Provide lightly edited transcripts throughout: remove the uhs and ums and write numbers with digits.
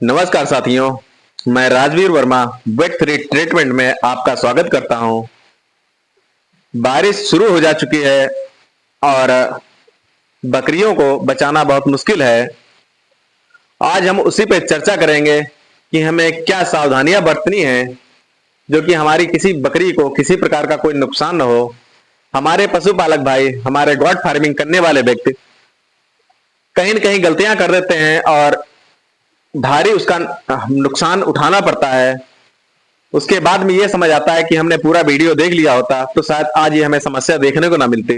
नमस्कार साथियों, मैं Rajveer Verma weight free treatment में आपका स्वागत करता हूं। बारिश शुरू हो जा चुकी है और बकरियों को बचाना बहुत मुश्किल है। आज हम उसी पे चर्चा करेंगे कि हमें क्या सावधानियां बरतनी है जो कि हमारी किसी बकरी को किसी प्रकार का कोई नुकसान न हो। हमारे पशुपालक भाई, हमारे गॉड फार्मिंग करने वाले व्यक्ति कहीं न कहीं गलतियां कर देते हैं और भारी उसका नुकसान उठाना पड़ता है। उसके बाद में ये समझ आता है कि हमने पूरा वीडियो देख लिया होता तो शायद आज ये हमें समस्या देखने को ना मिलती।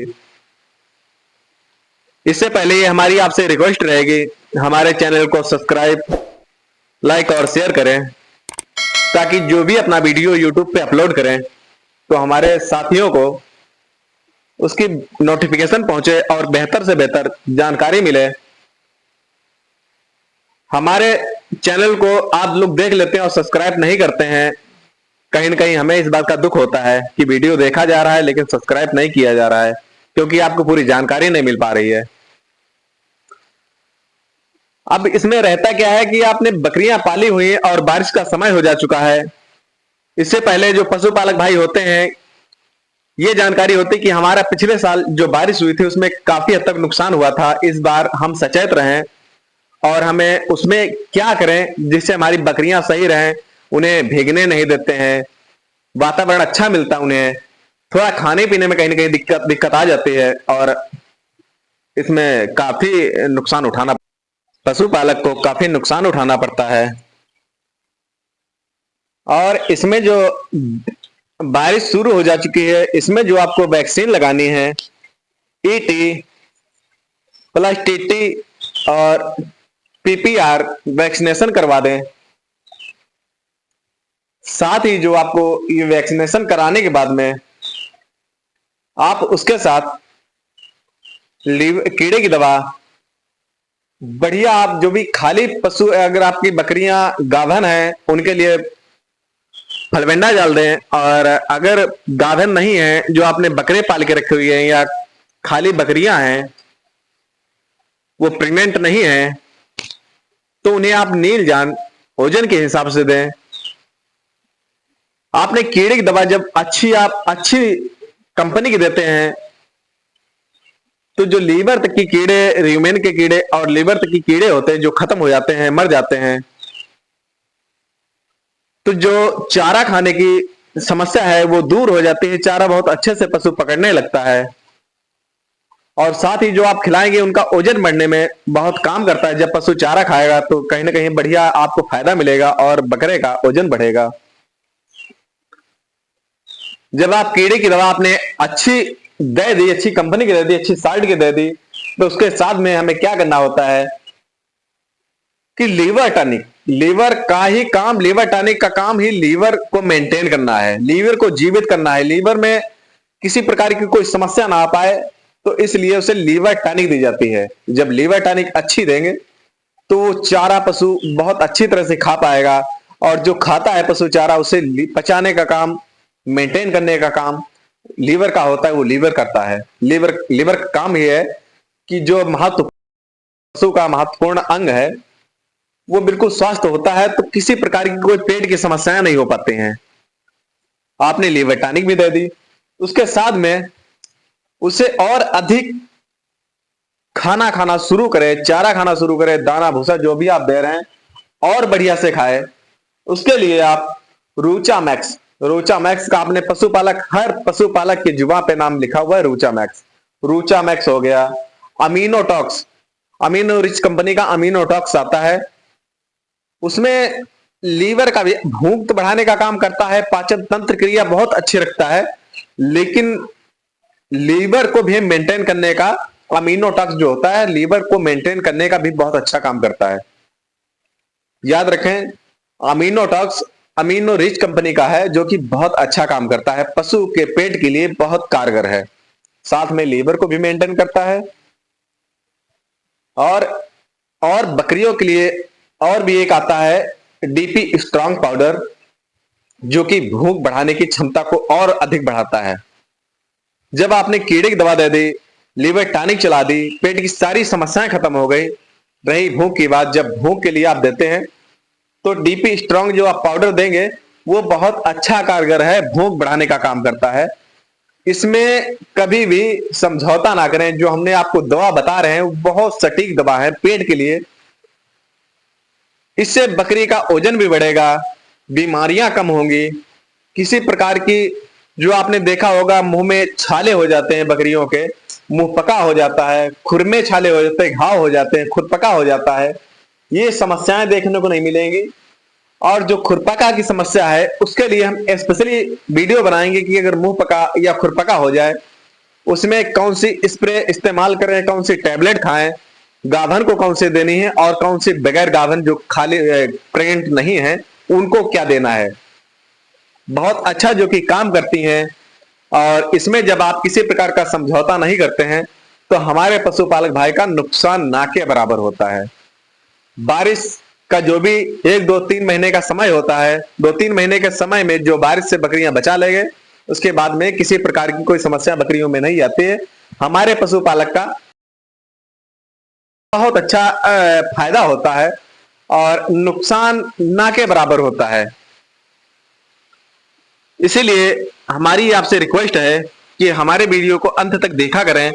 इससे पहले ये हमारी आपसे रिक्वेस्ट रहेगी, हमारे चैनल को सब्सक्राइब, लाइक और शेयर करें ताकि जो भी अपना वीडियो यूट्यूब पे अपलोड करें तो हमारे साथियों को उसकी नोटिफिकेशन पहुंचे और बेहतर से बेहतर जानकारी मिले। हमारे चैनल को आप लोग देख लेते हैं और सब्सक्राइब नहीं करते हैं। कहीं न कहीं हमें इस बात का दुख होता है कि वीडियो देखा जा रहा है लेकिन सब्सक्राइब नहीं किया जा रहा है, क्योंकि आपको पूरी जानकारी नहीं मिल पा रही है। अब इसमें रहता क्या है कि आपने बकरियां पाली हुई हैं और बारिश का समय हो जा चुका है। इससे पहले जो पशुपालक भाई होते हैं, ये जानकारी होती कि हमारा पिछले साल जो बारिश हुई थी उसमें काफी हद तक नुकसान हुआ था। इस बार हम सचेत रहें और हमें उसमें क्या करें जिससे हमारी बकरियां सही रहें। उन्हें भीगने नहीं देते हैं, वातावरण अच्छा मिलता है उन्हें। थोड़ा खाने पीने में कहीं ना कहीं दिक्कत आ जाती है और इसमें काफी नुकसान उठाना, पशुपालक को काफी नुकसान उठाना पड़ता है। और इसमें जो बारिश शुरू हो जा चुकी है, इसमें जो आपको वैक्सीन लगानी है, ईटी प्लस टीटी और पीपीआर वैक्सीनेशन करवा दें। साथ ही जो आपको ये वैक्सीनेशन कराने के बाद में आप उसके साथ कीड़े की दवा बढ़िया, आप जो भी खाली पशु, अगर आपकी बकरियां गाभन हैं उनके लिए फलवेंडा डाल दें, और अगर गाभन नहीं है, जो आपने बकरे पाल के रखे हुए हैं या खाली बकरियां हैं वो प्रेग्नेंट नहीं है तो उन्हें आप नील जान ओजन के हिसाब से दें। आपने कीड़े की दवा जब आप अच्छी कंपनी की देते हैं तो जो लीवर तक की कीड़े, र्यूमेन के कीड़े और लीवर तक की कीड़े होते हैं जो खत्म हो जाते हैं, मर जाते हैं। तो जो चारा खाने की समस्या है वो दूर हो जाती है, चारा बहुत अच्छे से पशु पकड़ने लगता है। और साथ ही जो आप खिलाएंगे उनका ओजन बढ़ने में बहुत काम करता है। जब पशु चारा खाएगा तो कहीं ना कहीं बढ़िया आपको फायदा मिलेगा और बकरे का ओजन बढ़ेगा। जब आप कीड़े की दवा आपने अच्छी दे दी, अच्छी कंपनी की दे दी, अच्छी साल्ट की दे दी, तो उसके साथ में हमें क्या करना होता है कि लीवर टॉनिक, लीवर का ही काम, लीवर टॉनिक का काम ही लीवर को मेंटेन करना है, लीवर को जीवित करना है। लीवर में किसी प्रकार की कोई समस्या ना आ पाए तो इसलिए उसे लीवर टॉनिक दी जाती है। जब लीवर टॉनिक अच्छी देंगे तो वो चारा पशु बहुत अच्छी तरह से खा पाएगा, और जो खाता है पशु चारा उसे पचाने का काम, मेंटेन करने का काम लीवर का होता है, वो लीवर करता है। लीवर का काम ये है कि जो पशु का महत्वपूर्ण अंग है वो बिल्कुल स्वस्थ होता है, तो किसी प्रकार की कोई पेट की समस्याएं नहीं हो पाती हैं। आपने लीवर टॉनिक भी दे दी, उसके साथ में उसे और अधिक खाना खाना शुरू करे, चारा खाना शुरू करे, दाना भूसा जो भी आप दे रहे हैं और बढ़िया से खाए। उसके लिए आप रूचा मैक्स, रूचा मैक्स का आपने पशुपालक, हर पशुपालक की जुबान पे नाम लिखा हुआ है रूचा मैक्स। रूचा मैक्स हो गया, अमीनोटॉक्स, अमीनो रिच कंपनी का अमीनोटॉक्स आता है, उसमें लीवर का भी भूख बढ़ाने का काम करता है, पाचन तंत्र क्रिया बहुत अच्छी रखता है, लेकिन लीवर को भी मेंटेन करने का अमीनोटॉक्स जो होता है, लीवर को मेंटेन करने का भी बहुत अच्छा काम करता है। याद रखें, अमीनोटॉक्स अमीनो रिच कंपनी का है जो कि बहुत अच्छा काम करता है, पशु के पेट के लिए बहुत कारगर है, साथ में लीवर को भी मेंटेन करता है। और बकरियों के लिए और भी एक आता है डीपी स्ट्रांग पाउडर, जो कि भूख बढ़ाने की क्षमता को और अधिक बढ़ाता है। जब आपने कीड़े की दवा दे दी, लीवर टॉनिक चला दी, पेट की सारी समस्याएं खत्म हो गई, रही भूख की बात, जब भूख के लिए आप देते हैं तो डीपी स्ट्रांग जो आप पाउडर देंगे वो बहुत अच्छा कारगर है, भूख बढ़ाने का काम करता है। इसमें कभी भी समझौता ना करें। जो हमने आपको दवा बता रहे हैं वो बहुत सटीक दवा है पेट के लिए। इससे बकरी का वजन भी बढ़ेगा, बीमारियां कम होंगी, किसी प्रकार की जो आपने देखा होगा मुंह में छाले हो जाते हैं बकरियों के, मुंह पका हो जाता है, खुर में छाले हो जाते हैं, घाव हो जाते हैं, खुरपका हो जाता है, ये समस्याएं देखने को नहीं मिलेंगी। और जो खुरपका की समस्या है उसके लिए हम स्पेशली वीडियो बनाएंगे कि अगर मुंह पका या खुरपका हो जाए उसमें कौन सी स्प्रे इस्तेमाल करें, कौन सी टैबलेट खाएं, गाभन को कौन से देनी है और कौन सी बगैर गाभन जो खाली प्रेग्नेंट नहीं है उनको क्या देना है। बहुत अच्छा जो कि काम करती हैं। और इसमें जब आप किसी प्रकार का समझौता नहीं करते हैं तो हमारे पशुपालक भाई का नुकसान ना के बराबर होता है। बारिश का जो भी 1-2-3 महीने का समय होता है, 2-3 महीने के समय में जो बारिश से बकरियां बचा लेंगे उसके बाद में किसी प्रकार की कोई समस्या बकरियों में नहीं आती है। हमारे पशुपालक का बहुत अच्छा फायदा होता है और नुकसान ना के बराबर होता है। इसीलिए हमारी आपसे रिक्वेस्ट है कि हमारे वीडियो को अंत तक देखा करें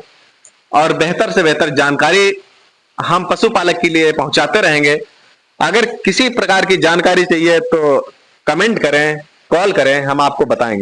और बेहतर से बेहतर जानकारी हम पशुपालक के लिए पहुंचाते रहेंगे। अगर किसी प्रकार की जानकारी चाहिए तो कमेंट करें, कॉल करें, हम आपको बताएंगे।